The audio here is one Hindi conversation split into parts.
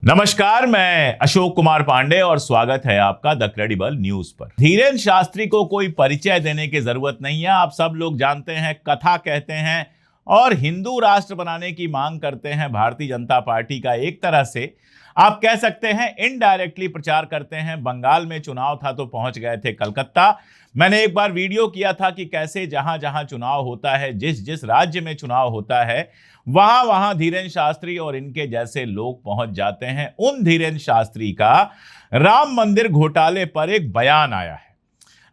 नमस्कार, मैं अशोक कुमार पांडे और स्वागत है आपका द क्रेडिबल न्यूज पर। धीरेन्द्र शास्त्री को कोई परिचय देने की जरूरत नहीं है। आप सब लोग जानते हैं, कथा कहते हैं और हिंदू राष्ट्र बनाने की मांग करते हैं। भारतीय जनता पार्टी का एक तरह से आप कह सकते हैं इनडायरेक्टली प्रचार करते हैं। बंगाल में चुनाव था तो पहुंच गए थे कलकत्ता। मैंने एक बार वीडियो किया था कि कैसे जहां जहां चुनाव होता है, जिस जिस राज्य में चुनाव होता है, वहां वहां धीरेन्द्र शास्त्री और इनके जैसे लोग पहुंच जाते हैं। उन धीरेन्द्र शास्त्री का राम मंदिर घोटाले पर एक बयान आया है।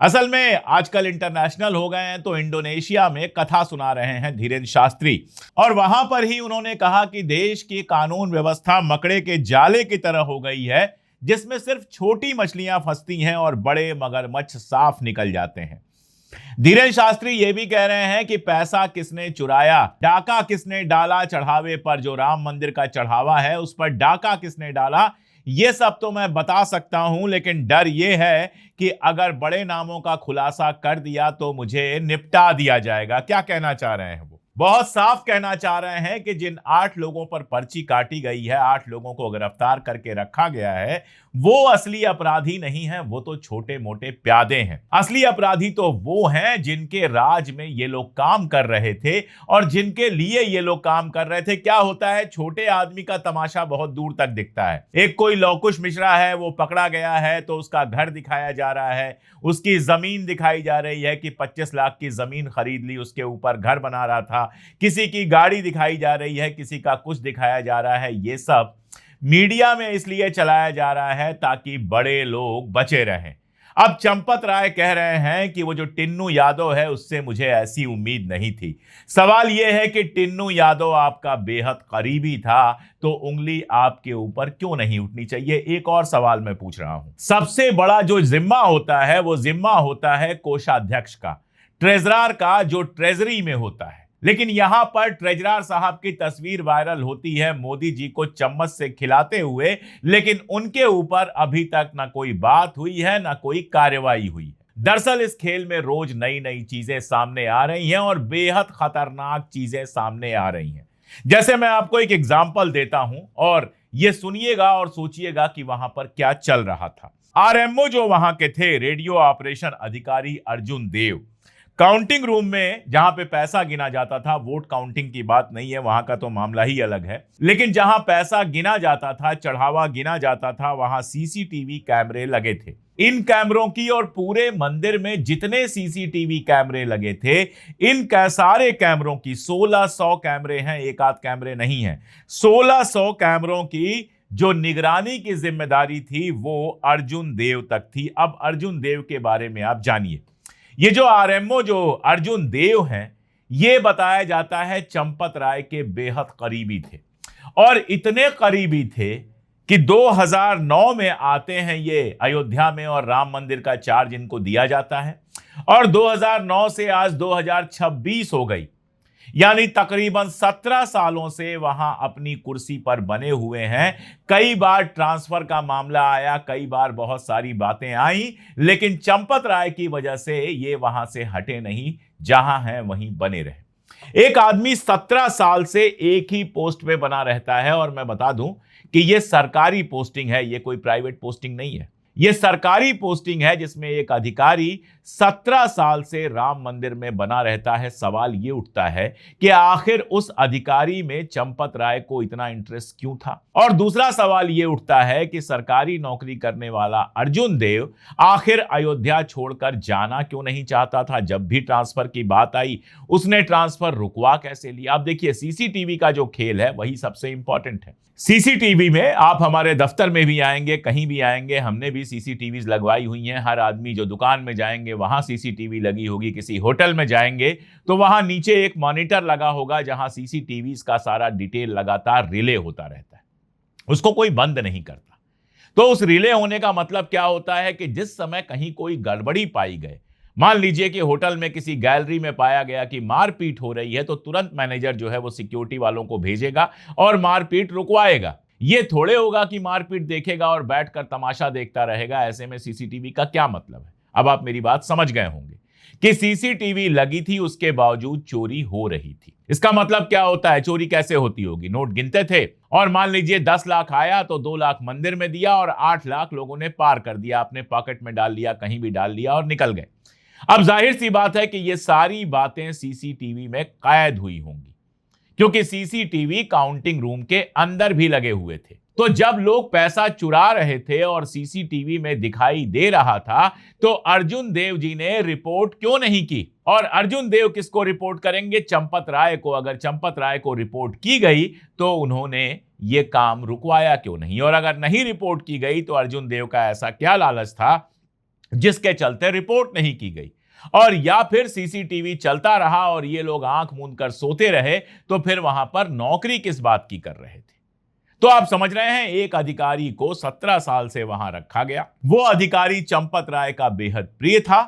असल में आजकल इंटरनेशनल हो गए हैं, तो इंडोनेशिया में कथा सुना रहे हैं धीरेन्द्र शास्त्री, और वहां पर ही उन्होंने कहा कि देश की कानून व्यवस्था मकड़े के जाले की तरह हो गई है, जिसमें सिर्फ छोटी मछलियां फंसती हैं और बड़े मगरमच्छ साफ निकल जाते हैं। धीरेन्द्र शास्त्री ये भी कह रहे हैं कि पैसा किसने चुराया, डाका किसने डाला, चढ़ावे पर जो राम मंदिर का चढ़ावा है उस पर डाका किसने डाला, ये सब तो मैं बता सकता हूं, लेकिन डर ये है कि अगर बड़े नामों का खुलासा कर दिया तो मुझे निपटा दिया जाएगा। क्या कहना चाह रहे हैं वो? बहुत साफ कहना चाह रहे हैं कि जिन 8 लोगों पर पर्ची काटी गई है, 8 लोगों को गिरफ्तार करके रखा गया है, वो असली अपराधी नहीं है, वो तो छोटे मोटे प्यादे हैं। असली अपराधी तो वो हैं जिनके राज में ये लोग काम कर रहे थे और जिनके लिए ये लोग काम कर रहे थे। क्या होता है, छोटे आदमी का तमाशा बहुत दूर तक दिखता है। एक कोई लवकुश मिश्रा है, वो पकड़ा गया है तो उसका घर दिखाया जा रहा है, उसकी जमीन दिखाई जा रही है कि 25 लाख की जमीन खरीद ली, उसके ऊपर घर बना रहा था। किसी की गाड़ी दिखाई जा रही है, किसी का कुछ दिखाया जा रहा है। ये सब मीडिया में इसलिए चलाया जा रहा है ताकि बड़े लोग बचे रहें। अब चंपत राय कह रहे हैं कि वो जो टिन्नू यादव है उससे मुझे ऐसी उम्मीद नहीं थी। सवाल यह है कि टिन्नू यादव आपका बेहद करीबी था, तो उंगली आपके ऊपर क्यों नहीं उठनी चाहिए? एक और सवाल मैं पूछ रहा हूं। सबसे बड़ा जो जिम्मा होता है वो जिम्मा होता है कोषाध्यक्ष का, ट्रेजरर का, जो ट्रेजरी में होता है। लेकिन यहां पर ट्रेजरर साहब की तस्वीर वायरल होती है मोदी जी को चम्मच से खिलाते हुए, लेकिन उनके ऊपर अभी तक ना कोई बात हुई है, ना कोई कार्रवाई हुई है। दरअसल इस खेल में रोज नई नई चीजें सामने आ रही हैं और बेहद खतरनाक चीजें सामने आ रही हैं। जैसे मैं आपको एक एग्जांपल देता हूं और यह सुनिएगा और सोचिएगा कि वहां पर क्या चल रहा था। आरएमओ जो वहां के थे, रेडियो ऑपरेशन अधिकारी अर्जुन देव, काउंटिंग रूम में जहां पे पैसा गिना जाता था, वोट काउंटिंग की बात नहीं है, वहां का तो मामला ही अलग है, लेकिन जहां पैसा गिना जाता था, चढ़ावा गिना जाता था, वहां सीसीटीवी कैमरे लगे थे। इन कैमरों की और पूरे मंदिर में जितने सीसीटीवी कैमरे लगे थे, इन सारे कैमरों की 1600 कैमरे हैं, एक आध कैमरे नहीं है, 1600 कैमरों की जो निगरानी की जिम्मेदारी थी वो अर्जुन देव तक थी। अब अर्जुन देव के बारे में आप जानिए। ये जो आरएमओ जो अर्जुन देव हैं, ये बताया जाता है चंपत राय के बेहद करीबी थे, और इतने करीबी थे कि 2009 में आते हैं ये अयोध्या में और राम मंदिर का चार्ज इनको दिया जाता है, और 2009 से आज 2026 हो गई, यानी तकरीबन 17 सालों से वहां अपनी कुर्सी पर बने हुए हैं। कई बार ट्रांसफर का मामला आया, कई बार बहुत सारी बातें आई, लेकिन चंपत राय की वजह से ये वहां से हटे नहीं, जहां हैं वहीं बने रहे। एक आदमी 17 साल से एक ही पोस्ट पे बना रहता है, और मैं बता दूं कि यह सरकारी पोस्टिंग है, यह कोई प्राइवेट पोस्टिंग नहीं है। यह सरकारी पोस्टिंग है जिसमें एक अधिकारी 17 साल से राम मंदिर में बना रहता है। सवाल यह उठता है कि आखिर उस अधिकारी में चंपत राय को इतना इंटरेस्ट क्यों था? और दूसरा सवाल यह उठता है कि सरकारी नौकरी करने वाला अर्जुन देव आखिर अयोध्या छोड़कर जाना क्यों नहीं चाहता था? जब भी ट्रांसफर की बात आई, उसने ट्रांसफर रुकवा कैसे लिया? आप देखिए, सीसीटीवी का जो खेल है वही सबसे इंपॉर्टेंट है। सीसीटीवी में आप हमारे दफ्तर में भी आएंगे, कहीं भी आएंगे, हमने भी सीसीटीवी लगवाई हुई हैं। हर आदमी जो दुकान में जाएंगे वहां सीसीटीवी लगी होगी, किसी होटल में जाएंगे तो वहां नीचे एक मॉनिटर लगा होगा जहां सीसीटीवी का सारा डिटेल लगातार रिले होता रहता है, उसको कोई बंद नहीं करता। तो उस रिले होने का मतलब क्या होता है कि जिस समय कहीं कोई गड़बड़ी पाई गए, मान लीजिए कि होटल में किसी गैलरी में पाया गया कि मारपीट हो रही है, तो तुरंत मैनेजर जो है वो सिक्योरिटी वालों को भेजेगा और मारपीट रुकवाएगा। ये थोड़े होगा कि मारपीट देखेगा और बैठकर तमाशा देखता रहेगा। ऐसे में सीसीटीवी का क्या मतलब है? अब आप मेरी बात समझ गए होंगे। कि सीसीटीवी लगी थी, उसके बावजूद चोरी हो रही थी। इसका मतलब क्या होता है? चोरी कैसे होती होगी? नोट गिनते थे और मान लीजिए 10 लाख आया तो 2 लाख मंदिर में दिया और 8 लाख लोगों ने पार कर दिया, अपने पॉकेट में डाल लिया, कहीं भी डाल लिया और निकल गए। अब जाहिर सी बात है कि ये सारी बातें सीसीटीवी में कैद हुई होंगी, क्योंकि सीसीटीवी काउंटिंग रूम के अंदर भी लगे हुए थे। तो जब लोग पैसा चुरा रहे थे और सीसीटीवी में दिखाई दे रहा था, तो अर्जुन देव जी ने रिपोर्ट क्यों नहीं की? और अर्जुन देव किसको रिपोर्ट करेंगे? चंपत राय को। अगर चंपत राय को रिपोर्ट की गई तो उन्होंने ये काम रुकवाया क्यों नहीं? और अगर नहीं रिपोर्ट की गई तो अर्जुन देव का ऐसा क्या लालच था जिसके चलते रिपोर्ट नहीं की गई? और या फिर सीसीटीवी चलता रहा और ये लोग आंख मूंद कर सोते रहे, तो फिर वहां पर नौकरी किस बात की कर रहे थे? तो आप समझ रहे हैं, एक अधिकारी को 17 साल से वहां रखा गया। वो अधिकारी चंपत राय का बेहद प्रिय था।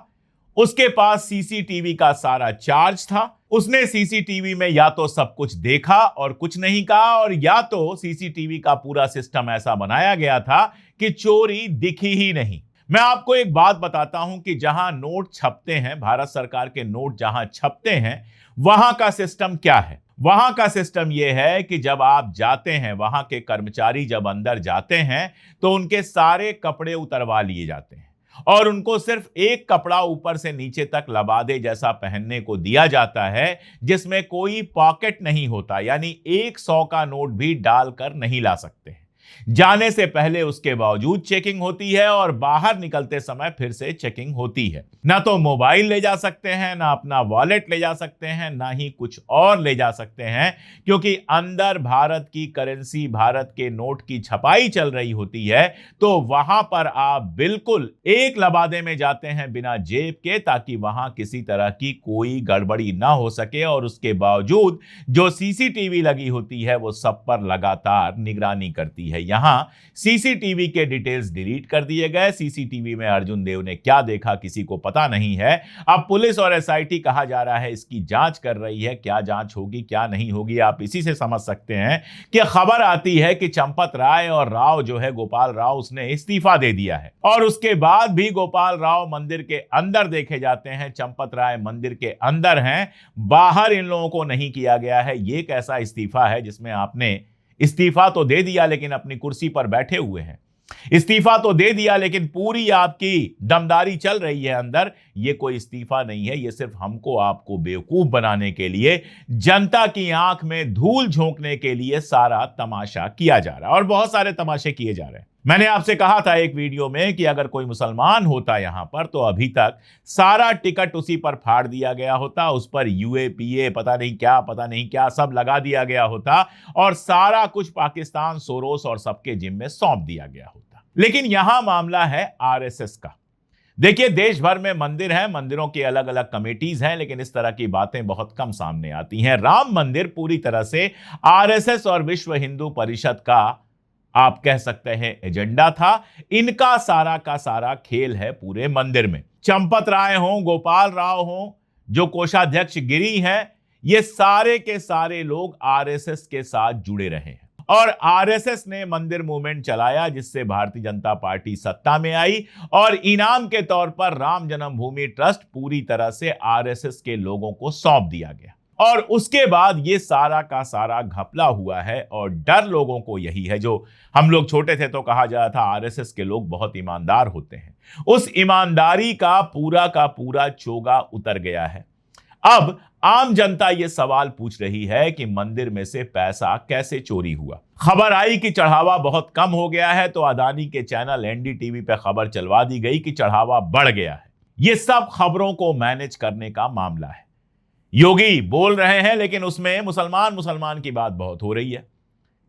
उसके पास सीसीटीवी का सारा चार्ज था। उसने सीसीटीवी में या तो सब कुछ देखा और कुछ नहीं कहा, और या तो सीसीटीवी का पूरा सिस्टम ऐसा बनाया गया था कि चोरी दिखी ही नहीं। मैं आपको एक बात बताता हूं कि जहां नोट छपते हैं, भारत सरकार के नोट जहां छपते हैं, वहां का सिस्टम क्या है? वहां का सिस्टम यह है कि जब आप जाते हैं, वहां के कर्मचारी जब अंदर जाते हैं तो उनके सारे कपड़े उतरवा लिए जाते हैं और उनको सिर्फ एक कपड़ा ऊपर से नीचे तक लबादे जैसा पहनने को दिया जाता है, जिसमें कोई पॉकेट नहीं होता, यानी 100 का नोट भी डालकर नहीं ला सकते हैं। जाने से पहले उसके बावजूद चेकिंग होती है और बाहर निकलते समय फिर से चेकिंग होती है। ना तो मोबाइल ले जा सकते हैं, ना अपना वॉलेट ले जा सकते हैं, ना ही कुछ और ले जा सकते हैं, क्योंकि अंदर भारत की करेंसी, भारत के नोट की छपाई चल रही होती है। तो वहां पर आप बिल्कुल एक लबादे में जाते हैं बिना जेब के, ताकि वहां किसी तरह की कोई गड़बड़ी ना हो सके। और उसके बावजूद जो सीसीटीवी लगी होती है वो सब पर लगातार निगरानी करती है। यहां सीसीटीवी के डिटेल्स डिलीट कर दिए गए। सीसीटीवी में अर्जुन देव ने क्या देखा किसी को पता नहीं है। अब पुलिस और एसआईटी कहा जा रहा है इसकी जांच कर रही है। क्या जांच होगी क्या नहीं होगी, आप इसी से समझ सकते हैं कि खबर आती है कि चंपत राय और राव जो है, गोपाल राव, उसने इस्तीफा दे दिया है। और उसके बाद भी गोपाल राव मंदिर के अंदर देखे जाते हैं। चंपत राय मंदिर के अंदर हैं, बाहर इन लोगों को नहीं किया गया है। ये कैसा इस्तीफा है जिसमें आपने इस्तीफा तो दे दिया लेकिन अपनी कुर्सी पर बैठे हुए हैं। इस्तीफा तो दे दिया लेकिन पूरी आपकी दमदारी चल रही है अंदर। ये कोई इस्तीफा नहीं है, ये सिर्फ हमको आपको बेवकूफ बनाने के लिए, जनता की आंख में धूल झोंकने के लिए सारा तमाशा किया जा रहा है। और बहुत सारे तमाशे किए जा रहे हैं। मैंने आपसे कहा था एक वीडियो में कि अगर कोई मुसलमान होता यहां पर तो अभी तक सारा टिकट उसी पर फाड़ दिया गया होता, उस पर यूएपीए पता नहीं क्या सब लगा दिया गया होता और सारा कुछ पाकिस्तान, सोरोस और सबके जिम्मे सौंप दिया गया होता। लेकिन यहां मामला है आरएसएस का। देखिए, देश भर में मंदिर हैं, मंदिरों की अलग अलग कमेटीज हैं, लेकिन इस तरह की बातें बहुत कम सामने आती हैं। राम मंदिर पूरी तरह से आरएसएस और विश्व हिंदू परिषद का, आप कह सकते हैं, एजेंडा था। इनका सारा का सारा खेल है पूरे मंदिर में। चंपत राय हो, गोपाल राव हो, जो कोषाध्यक्ष गिरी हैं, ये सारे के सारे लोग आरएसएस के साथ जुड़े रहे हैं। और आरएसएस ने मंदिर मूवमेंट चलाया, जिससे भारतीय जनता पार्टी सत्ता में आई और इनाम के तौर पर राम जन्मभूमि ट्रस्ट पूरी तरह से आरएसएस के लोगों को सौंप दिया गया। और उसके बाद ये सारा का सारा घपला हुआ है। और डर लोगों को यही है, जो हम लोग छोटे थे तो कहा जाता था आरएसएस के लोग बहुत ईमानदार होते हैं। उस ईमानदारी का पूरा चोगा उतर गया है। अब आम जनता यह सवाल पूछ रही है कि मंदिर में से पैसा कैसे चोरी हुआ। खबर आई कि चढ़ावा बहुत कम हो गया है, तो अदानी के चैनल एनडीटीवी पे खबर चलवा दी गई कि चढ़ावा बढ़ गया है। यह सब खबरों को मैनेज करने का मामला है। योगी बोल रहे हैं, लेकिन उसमें मुसलमान की बात बहुत हो रही है।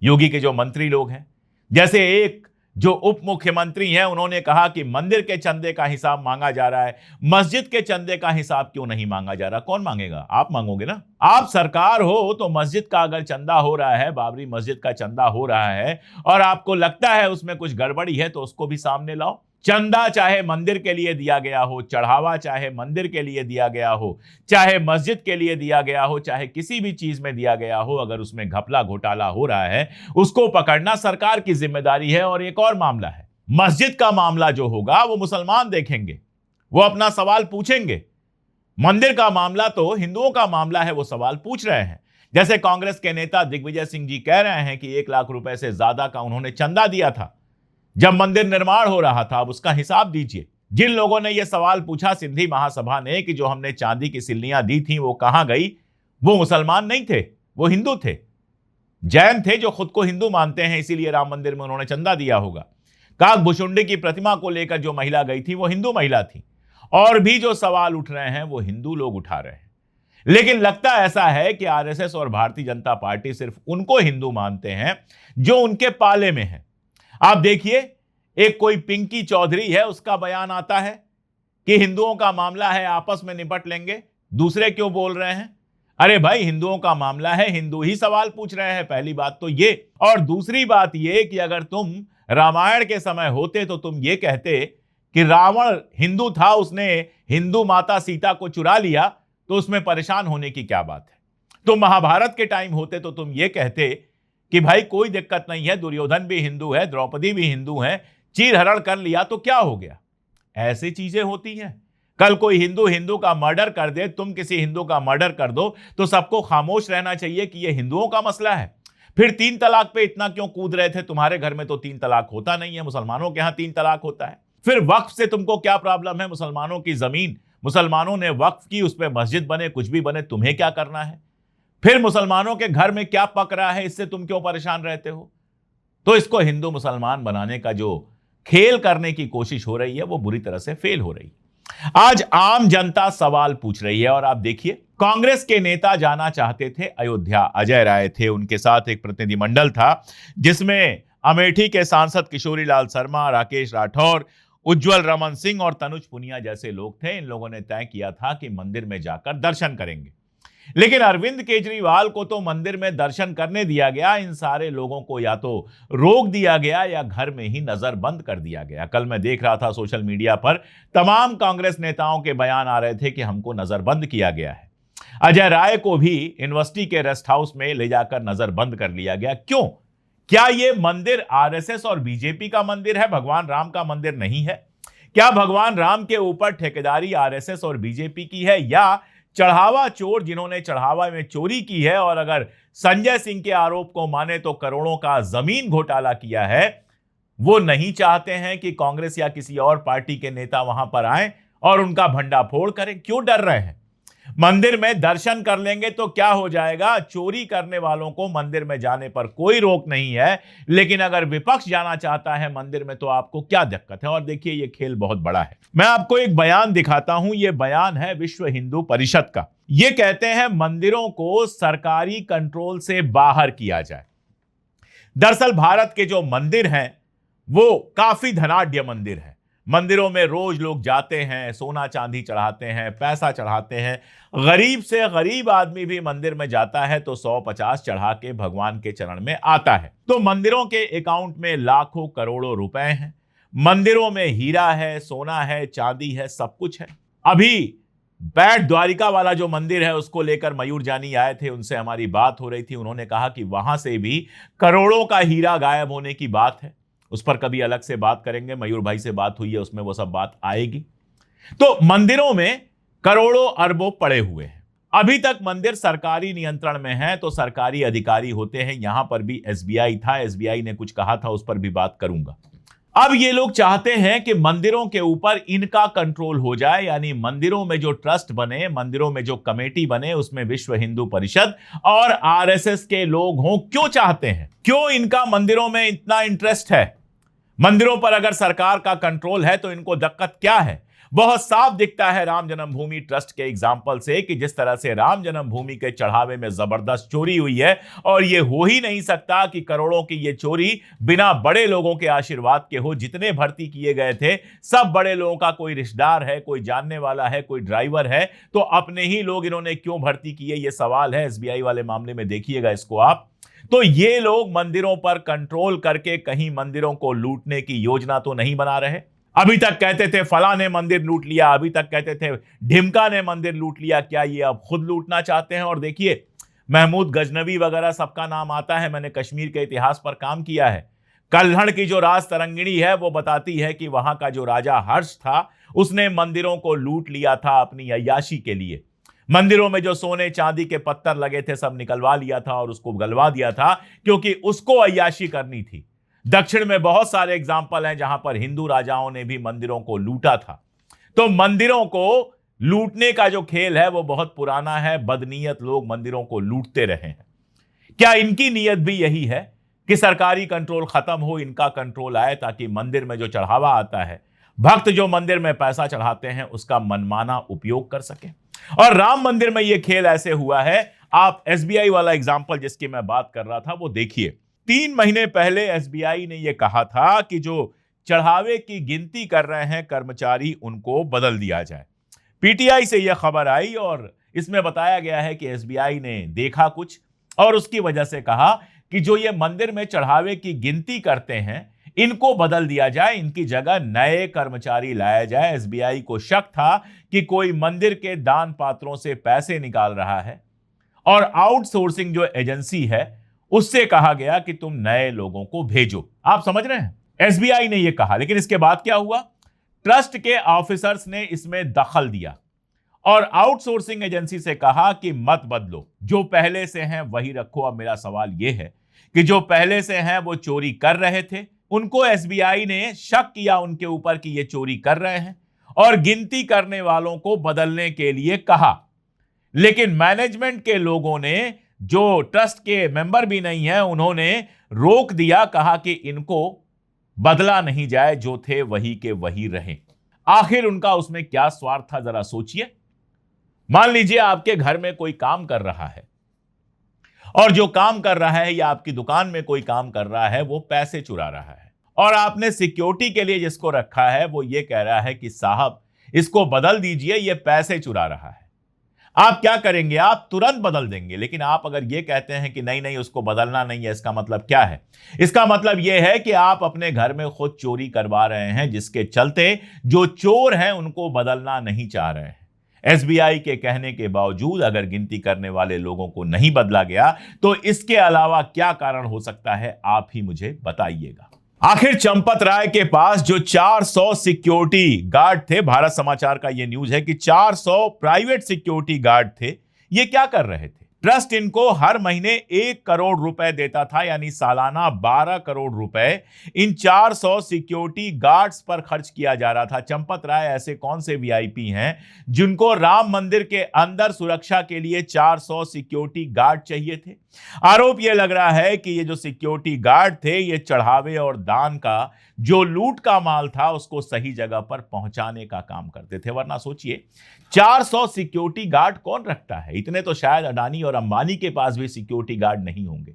योगी के जो मंत्री लोग हैं, जैसे एक जो उप मुख्यमंत्री हैं, उन्होंने कहा कि मंदिर के चंदे का हिसाब मांगा जा रहा है, मस्जिद के चंदे का हिसाब क्यों नहीं मांगा जा रहा? कौन मांगेगा? आप मांगोगे ना। आप सरकार हो तो मस्जिद का अगर चंदा हो रहा है, बाबरी मस्जिद का चंदा हो रहा है, और आपको लगता है उसमें कुछ गड़बड़ी है, तो उसको भी सामने लाओ। चंदा चाहे मंदिर के लिए दिया गया हो, चढ़ावा चाहे मंदिर के लिए दिया गया हो, चाहे मस्जिद के लिए दिया गया हो, चाहे किसी भी चीज में दिया गया हो, अगर उसमें घपला घोटाला हो रहा है, उसको पकड़ना सरकार की जिम्मेदारी है। और एक और मामला है, मस्जिद का मामला जो होगा वो मुसलमान देखेंगे, वो अपना सवाल पूछेंगे। मंदिर का मामला तो हिंदुओं का मामला है, वो सवाल पूछ रहे हैं। जैसे कांग्रेस के नेता दिग्विजय सिंह जी कह रहे हैं कि 1 लाख रुपए से ज्यादा का उन्होंने चंदा दिया था जब मंदिर निर्माण हो रहा था, अब उसका हिसाब दीजिए। जिन लोगों ने यह सवाल पूछा सिंधी महासभा ने कि जो हमने चांदी की सिल्लियां दी थी वो कहां गई, वो मुसलमान नहीं थे, वो हिंदू थे, जैन थे, जो खुद को हिंदू मानते हैं, इसीलिए राम मंदिर में उन्होंने चंदा दिया होगा। काकभूषुंडी की प्रतिमा को लेकर जो महिला गई थी वो हिंदू महिला थी। और भी जो सवाल उठ रहे हैं वो हिंदू लोग उठा रहे हैं। लेकिन लगता ऐसा है कि आरएसएस और भारतीय जनता पार्टी सिर्फ उनको हिंदू मानते हैं जो उनके पाले में है। आप देखिए, एक कोई पिंकी चौधरी है, उसका बयान आता है कि हिंदुओं का मामला है, आपस में निपट लेंगे। दूसरे क्यों बोल रहे हैं? अरे भाई, हिंदुओं का मामला है, हिंदू ही सवाल पूछ रहे हैं, पहली बात तो ये। और दूसरी बात ये कि अगर तुम रामायण के समय होते तो तुम ये कहते कि रावण हिंदू था, उसने हिंदू माता सीता को चुरा लिया, तो उसमें परेशान होने की क्या बात है। तुम महाभारत के टाइम होते तो तुम ये कहते कि भाई कोई दिक्कत नहीं है, दुर्योधन भी हिंदू है, द्रौपदी भी हिंदू है, चीर हरण कर लिया तो क्या हो गया। ऐसी चीजें होती हैं। कल कोई हिंदू हिंदू का मर्डर कर दे, तुम किसी हिंदू का मर्डर कर दो, तो सबको खामोश रहना चाहिए कि यह हिंदुओं का मसला है। फिर 3 तलाक पे इतना क्यों कूद रहे थे? तुम्हारे घर में तो 3 तलाक होता नहीं है, मुसलमानों के यहां 3 तलाक होता है। फिर वक्फ से तुमको क्या प्रॉब्लम है? मुसलमानों की जमीन मुसलमानों ने वक्फ की, उस पर मस्जिद बने, कुछ भी बने, तुम्हें क्या करना है? फिर मुसलमानों के घर में क्या पक रहा है, इससे तुम क्यों परेशान रहते हो? तो इसको हिंदू मुसलमान बनाने का जो खेल करने की कोशिश हो रही है वो बुरी तरह से फेल हो रही है। आज आम जनता सवाल पूछ रही है। और आप देखिए, कांग्रेस के नेता जाना चाहते थे अयोध्या, अजय राय थे, उनके साथ एक प्रतिनिधिमंडल था जिसमें अमेठी के सांसद किशोरी लाल शर्मा, राकेश राठौर, उज्जवल रमन सिंह और तनुज पुनिया जैसे लोग थे। इन लोगों ने तय किया था कि मंदिर में जाकर दर्शन करेंगे। लेकिन अरविंद केजरीवाल को तो मंदिर में दर्शन करने दिया गया, इन सारे लोगों को या तो रोक दिया गया या घर में ही नजरबंद कर दिया गया। कल मैं देख रहा था सोशल मीडिया पर तमाम कांग्रेस नेताओं के बयान आ रहे थे कि हमको नजरबंद किया गया है। अजय राय को भी यूनिवर्सिटी के रेस्ट हाउस में ले जाकर नजरबंद कर लिया गया। क्यों? क्या यह मंदिर आरएसएस और बीजेपी का मंदिर है, भगवान राम का मंदिर नहीं है? क्या भगवान राम के ऊपर ठेकेदारी आरएसएस और बीजेपी की है, या चढ़ावा चोर जिन्होंने चढ़ावा में चोरी की है, और अगर संजय सिंह के आरोप को माने तो करोड़ों का जमीन घोटाला किया है, वो नहीं चाहते हैं कि कांग्रेस या किसी और पार्टी के नेता वहां पर आए और उनका भंडाफोड़ करें? क्यों डर रहे हैं? मंदिर में दर्शन कर लेंगे तो क्या हो जाएगा? चोरी करने वालों को मंदिर में जाने पर कोई रोक नहीं है, लेकिन अगर विपक्ष जाना चाहता है मंदिर में तो आपको क्या दिक्कत है? और देखिए, यह खेल बहुत बड़ा है। मैं आपको एक बयान दिखाता हूं। यह बयान है विश्व हिंदू परिषद का। यह कहते हैं मंदिरों को सरकारी कंट्रोल से बाहर किया जाए। दरअसल भारत के जो मंदिर हैं वो काफी धनाढ्य मंदिर हैं। मंदिरों में रोज लोग जाते हैं, सोना चांदी चढ़ाते हैं, पैसा चढ़ाते हैं। गरीब से गरीब आदमी भी मंदिर में जाता है तो 100-50 चढ़ा के भगवान के चरण में आता है। तो मंदिरों के अकाउंट में लाखों करोड़ों रुपए हैं। मंदिरों में हीरा है, सोना है, चांदी है, सब कुछ है। अभी बैट द्वारिका वाला जो मंदिर है उसको लेकर मयूर जानी आए थे, उनसे हमारी बात हो रही थी। उन्होंने कहा कि वहां से भी करोड़ों का हीरा गायब होने की बात है। उस पर कभी अलग से बात करेंगे, मयूर भाई से बात हुई है, उसमें वो सब बात आएगी। तो मंदिरों में करोड़ों अरबों पड़े हुए हैं। अभी तक मंदिर सरकारी नियंत्रण में है, तो सरकारी अधिकारी होते हैं। यहां पर भी एसबीआई था, एसबीआई ने कुछ कहा था, उस पर भी बात करूंगा। अब ये लोग चाहते हैं कि मंदिरों के ऊपर इनका कंट्रोल हो जाए, यानी मंदिरों में जो ट्रस्ट बने, मंदिरों में जो कमेटी बने, उसमें विश्व हिंदू परिषद और आरएसएस के लोग हों। क्यों चाहते हैं? क्यों इनका मंदिरों में इतना इंटरेस्ट है? मंदिरों पर अगर सरकार का कंट्रोल है तो इनको दिक्कत क्या है? बहुत साफ दिखता है राम जन्मभूमि ट्रस्ट के एग्जाम्पल से कि जिस तरह से राम जन्मभूमि के चढ़ावे में जबरदस्त चोरी हुई है, और यह हो ही नहीं सकता कि करोड़ों की यह चोरी बिना बड़े लोगों के आशीर्वाद के हो। जितने भर्ती किए गए थे सब बड़े लोगों का कोई रिश्तेदार है, कोई जानने वाला है, कोई ड्राइवर है, तो अपने ही लोग इन्होंने क्यों भर्ती किए, यह सवाल है। एसबीआई वाले मामले में देखिएगा इसको आप। तो ये लोग मंदिरों पर कंट्रोल करके कहीं मंदिरों को लूटने की योजना तो नहीं बना रहे। अभी तक कहते थे फला ने मंदिर लूट लिया, अभी तक कहते थे ढिमका ने मंदिर लूट लिया। क्या ये अब खुद लूटना चाहते हैं? और देखिए, महमूद गजनवी वगैरह सबका नाम आता है। मैंने कश्मीर के इतिहास पर काम किया है। कल्हड़ की जो राज तरंगिणी है वो बताती है कि वहां का जो राजा हर्ष था उसने मंदिरों को लूट लिया था अपनी अय्याशी के लिए। मंदिरों में जो सोने चांदी के पत्थर लगे थे सब निकलवा लिया था और उसको गलवा दिया था क्योंकि उसको अय्याशी करनी थी। दक्षिण में बहुत सारे एग्जाम्पल हैं जहां पर हिंदू राजाओं ने भी मंदिरों को लूटा था। तो मंदिरों को लूटने का जो खेल है वो बहुत पुराना है। बदनीयत लोग मंदिरों को लूटते रहे हैं। क्या इनकी नीयत भी यही है कि सरकारी कंट्रोल खत्म हो, इनका कंट्रोल आए, ताकि मंदिर में जो चढ़ावा आता है, भक्त जो मंदिर में पैसा चढ़ाते हैं उसका मनमाना उपयोग कर सके? और राम मंदिर में यह खेल ऐसे हुआ है। आप एसबीआई वाला एग्जाम्पल जिसकी मैं बात कर रहा था वो देखिए। 3 महीने पहले एसबीआई ने यह कहा था कि जो चढ़ावे की गिनती कर रहे हैं कर्मचारी उनको बदल दिया जाए। पीटीआई से यह खबर आई और इसमें बताया गया है कि एसबीआई ने देखा कुछ और उसकी वजह से कहा कि जो ये मंदिर में चढ़ावे की गिनती करते हैं इनको बदल दिया जाए, इनकी जगह नए कर्मचारी लाया जाए। एसबीआई को शक था कि कोई मंदिर के दान पात्रों से पैसे निकाल रहा है और आउटसोर्सिंग जो एजेंसी है उससे कहा गया कि तुम नए लोगों को भेजो। आप समझ रहे हैं, एसबीआई ने यह कहा। लेकिन इसके बाद क्या हुआ? ट्रस्ट के ऑफिसर्स ने इसमें दखल दिया और आउटसोर्सिंग एजेंसी से कहा कि मत बदलो, जो पहले से हैं वही रखो। अब मेरा सवाल यह है कि जो पहले से हैं वो चोरी कर रहे थे, उनको एसबीआई ने शक किया उनके ऊपर कि ये चोरी कर रहे हैं और गिनती करने वालों को बदलने के लिए कहा। लेकिन मैनेजमेंट के लोगों ने, जो ट्रस्ट के मेंबर भी नहीं है, उन्होंने रोक दिया, कहा कि इनको बदला नहीं जाए, जो थे वही के वही रहें। आखिर उनका उसमें क्या स्वार्थ था, जरा सोचिए। मान लीजिए आपके घर में कोई काम कर रहा है और जो काम कर रहा है या आपकी दुकान में कोई काम कर रहा है वो पैसे चुरा रहा है और आपने सिक्योरिटी के लिए जिसको रखा है वो ये कह रहा है कि साहब इसको बदल दीजिए, ये पैसे चुरा रहा है। आप क्या करेंगे? आप तुरंत बदल देंगे। लेकिन आप अगर ये कहते हैं कि नहीं नहीं उसको बदलना नहीं है, इसका मतलब क्या है? इसका मतलब यह है कि आप अपने घर में खुद चोरी करवा रहे हैं, जिसके चलते जो चोर हैं उनको बदलना नहीं चाह रहे हैं। एसबीआई के कहने के बावजूद अगर गिनती करने वाले लोगों को नहीं बदला गया तो इसके अलावा क्या कारण हो सकता है, आप ही मुझे बताइएगा। आखिर चंपत राय के पास जो 400 सिक्योरिटी गार्ड थे, भारत समाचार का यह न्यूज है कि 400 प्राइवेट सिक्योरिटी गार्ड थे, ये क्या कर रहे थे? ट्रस्ट इनको हर महीने 1 करोड़ रुपए देता था, यानी सालाना 12 करोड़ रुपए इन 400 सिक्योरिटी गार्ड्स पर खर्च किया जा रहा था। चंपत राय ऐसे कौन से वीआईपी हैं जिनको राम मंदिर के अंदर सुरक्षा के लिए 400 सिक्योरिटी गार्ड चाहिए थे? आरोप यह लग रहा है कि ये जो सिक्योरिटी गार्ड थे ये चढ़ावे और दान का जो लूट का माल था उसको सही जगह पर पहुंचाने का काम करते थे। वरना सोचिए 400 सिक्योरिटी गार्ड कौन रखता है? इतने तो शायद अडानी और अंबानी के पास भी सिक्योरिटी गार्ड नहीं होंगे।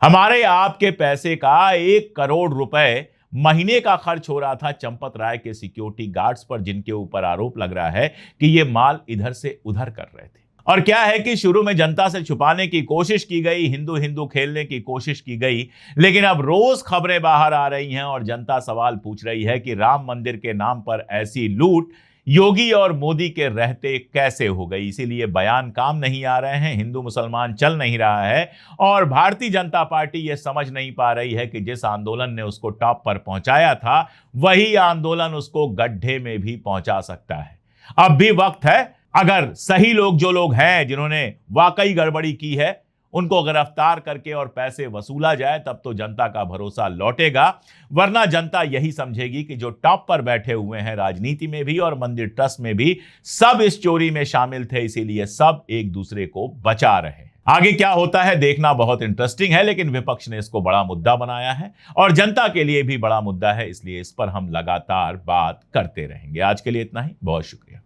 हमारे आपके पैसे का 1 करोड़ रुपए महीने का खर्च हो रहा था चंपत राय के सिक्योरिटी गार्ड्स पर, जिनके ऊपर आरोप लग रहा है कि ये माल इधर से उधर कर रहे थे। और क्या है कि शुरू में जनता से छुपाने की कोशिश की गई, हिंदू हिंदू खेलने की कोशिश की गई, लेकिन अब रोज खबरें बाहर आ रही हैं और जनता सवाल पूछ रही है कि राम मंदिर के नाम पर ऐसी लूट योगी और मोदी के रहते कैसे हो गई। इसीलिए बयान काम नहीं आ रहे हैं, हिंदू मुसलमान चल नहीं रहा है और भारतीय जनता पार्टी यह समझ नहीं पा रही है कि जिस आंदोलन ने उसको टॉप पर पहुंचाया था वही आंदोलन उसको गड्ढे में भी पहुंचा सकता है। अब भी वक्त है, अगर सही लोग, जो लोग हैं जिन्होंने वाकई गड़बड़ी की है, उनको गिरफ्तार करके और पैसे वसूला जाए, तब तो जनता का भरोसा लौटेगा। वरना जनता यही समझेगी कि जो टॉप पर बैठे हुए हैं राजनीति में भी और मंदिर ट्रस्ट में भी, सब इस चोरी में शामिल थे, इसीलिए सब एक दूसरे को बचा रहे हैं। आगे क्या होता है देखना बहुत इंटरेस्टिंग है, लेकिन विपक्ष ने इसको बड़ा मुद्दा बनाया है और जनता के लिए भी बड़ा मुद्दा है, इसलिए इस पर हम लगातार बात करते रहेंगे। आज के लिए इतना ही, बहुत शुक्रिया।